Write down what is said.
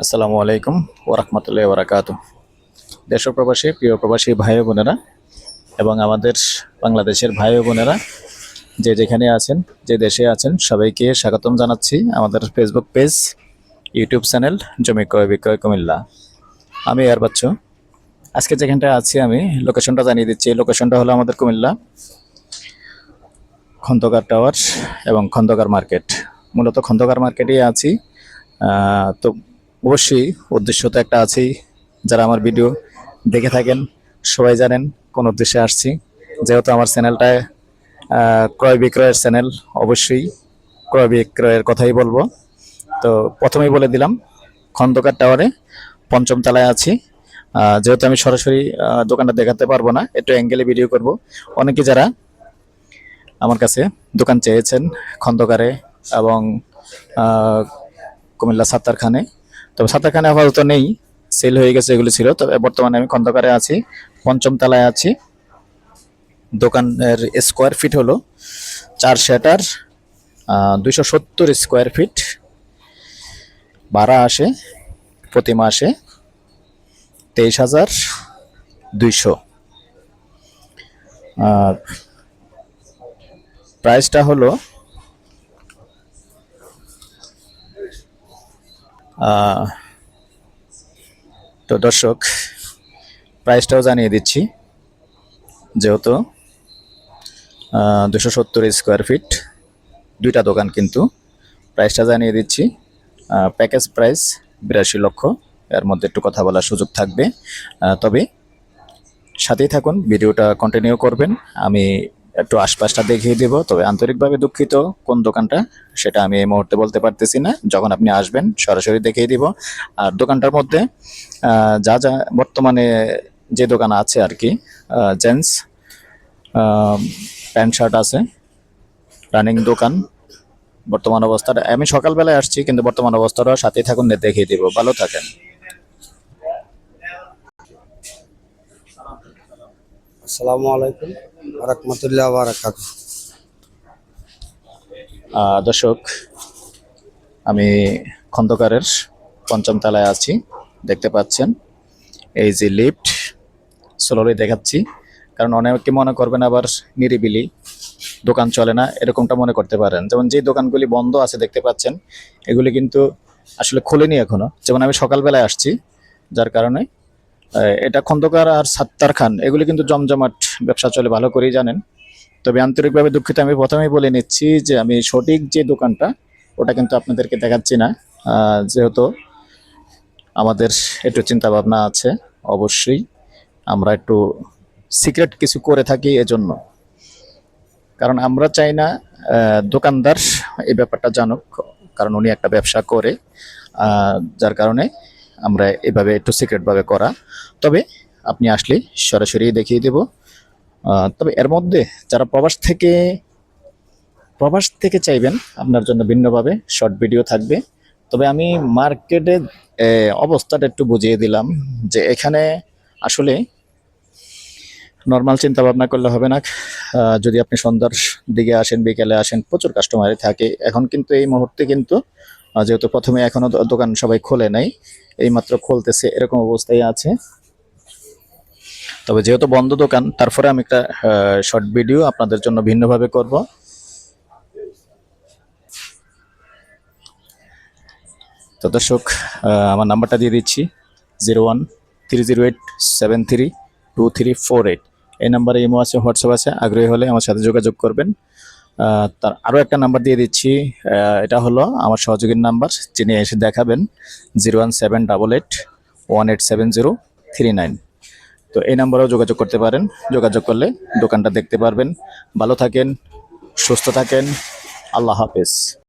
আসসালামু আলাইকুম ওরহমতুল্লাহি ওবরাকাতু। দেশ ও প্রবাসী প্রিয় প্রবাসী ভাই ও বোনেরা এবং আমাদের বাংলাদেশের ভাই ও বোনেরা যে যেখানে আছেন, যে দেশে আছেন, সবাইকে স্বাগতম জানাচ্ছি আমাদের ফেসবুক পেজ, ইউটিউব চ্যানেল জমি ক্রয় বিক্রয় কুমিল্লা। আমি এর বাচ্চু। আজকে যেখানটা আছি আমি লোকেশনটা জানিয়ে দিচ্ছি। এই লোকেশনটা হলো আমাদের কুমিল্লা খন্দকার টাওয়ার এবং খন্দকার মার্কেট। মূলত খন্দকার মার্কেটেই আছি। তো অবশ্যই উদ্দেশ্য তো একটা আছেই। যারা আমার ভিডিও দেখে থাকেন সবাই জানেন কোন উদ্দেশ্যে আসছি। যেহেতু আমার চ্যানেলটায় ক্রয় বিক্রয়ের চ্যানেল, অবশ্যই ক্রয় বিক্রয়ের কথাই বলবো। তো প্রথমেই বলে দিলাম, খন্দকার টাওয়ারে পঞ্চম তলায় আছি। যেহেতু আমি সরাসরি দোকানটা দেখাতে পারবো না, একটু অ্যাঙ্গেলে ভিডিও করব। অনেকে যারা আমার কাছে দোকান চেয়েছেন খন্দকারে এবং কুমিল্লা সাত্তারখানে, তবে সাত্তারখানে আপাতত নেই, সেল হয়ে গেছে, এগুলো ছিল। তবে বর্তমানে আমি খন্দকারে আছি, পঞ্চম তলায় আছি। দোকানের স্কোয়ার ফিট হলো 4 শাটার, 270 স্কোয়ার ফিট। ভাড়া আসে প্রতি মাসে 23,200। প্রাইসটা হলো তো দর্শক, প্রাইসটাও জানিয়ে দিচ্ছি। যেহেতু 270 স্কোয়ার ফিট, দুইটা দোকান, কিন্তু প্রাইসটা জানিয়ে দিচ্ছি। প্যাকেজ প্রাইস 82 লক্ষ। এর মধ্যে একটু কথা বলার সুযোগ থাকবে, তবে সাথেই থাকুন, ভিডিওটা কন্টিনিউ করবেন। আমি একটু আশপাশটা দেখিয়ে দেব, তবে আন্তরিকভাবে দুঃখিত কোন দোকানটা সেটা আমি এই মুহূর্তে বলতে পারতেছি না। যখন আপনি আসবেন সরাসরি দেখিয়ে দিব। আর দোকানটার মধ্যে যা যা বর্তমানে যে দোকান আছে আর কি, জেন্টস প্যান্ট শার্ট আছে, রানিং দোকান। বর্তমান অবস্থাটা আমি সকালবেলায় আসছি, কিন্তু বর্তমান অবস্থাটা সাথেই থাকুন, দেখিয়ে দিব। ভালো থাকেন। আসসালামু আলাইকুম রাহমাতুল্লাহি ওয়া বারাকাতুহু। দর্শক, আমি খন্দকারের পঞ্চম তলায় আছি, দেখতে পাচ্ছেন। এই যে লিফট, স্লোলি দেখাচ্ছি, কারণ অনেকে মনে করবেন আবার নিরিবিলি দোকান চলে না, এরকমটা মনে করতে পারেন। যেমন যে দোকানগুলি বন্ধ আছে দেখতে পাচ্ছেন, এগুলি কিন্তু আসলে খোলেনি এখনো। যেমন আমি সকালবেলায় আসছি, যার কারণে এটা খন্দকার আর সাত্তার খান, এগুলি কিন্তু জমজমাট ব্যবসা চলে, ভালো করেই জানেন। তবে আন্তরিকভাবে দুঃখিত, আমি প্রথমেই বলে নিচ্ছি যে আমি সঠিক যে দোকানটা ওটা কিন্তু আপনাদেরকে দেখাচ্ছি না। যেহেতু আমাদের একটু চিন্তা ভাবনা আছে, অবশ্যই আমরা একটু সিক্রেট কিছু করে থাকি এজন্য। কারণ আমরা চাই না দোকানদার এই ব্যাপারটা জানুক, কারণ উনি একটা ব্যবসা করে, যার কারণে আমরা এভাবে একটু সিক্রেটভাবে করা। তবে আপনি আসলে সরাসরি দেখিয়ে দেব। তবে এর মধ্যে যারা প্রবাস থেকে চাইবেন, আপনার জন্য ভিন্নভাবে শর্ট ভিডিও থাকবে। তবে আমি মার্কেটে অবস্থাটা একটু বুঝিয়ে দিলাম, যে এখানে আসলে নর্মাল চিন্তা ভাবনা করলে হবে না। যদি আপনি সন্ধ্যার দিকে আসেন, বিকেলে আসেন, প্রচুর কাস্টমারই থাকে। এখন কিন্তু এই মুহূর্তে কিন্তু যেহেতু প্রথমে এখনো দোকান সবাই খোলে নাই, এইমাত্র খুলতেছে, এরকম অবস্থায় আছে। তবে যেহেতু বন্ধ দোকান, তারপরে আমি একটা শর্ট ভিডিও আপনাদের জন্য ভিন্নভাবে করব। তো দর্শক, আমার নাম্বারটা দিয়ে দিচ্ছি, 0130873234 এই নাম্বারে ইমো আছে, হোয়াটসঅ্যাপ আছে। আগ্রহী হলে আমার সাথে যোগাযোগ করবেন। তার আরও একটা নাম্বার দিয়ে দিচ্ছি, এটা হলো আমার সহযোগীর নাম্বার, যিনি এসে দেখাবেন, 01788187039। তো এই নাম্বারেও যোগাযোগ করতে পারেন। যোগাযোগ করলে দোকানটা দেখতে পারবেন। ভালো থাকেন, সুস্থ থাকেন, আল্লাহ হাফেজ।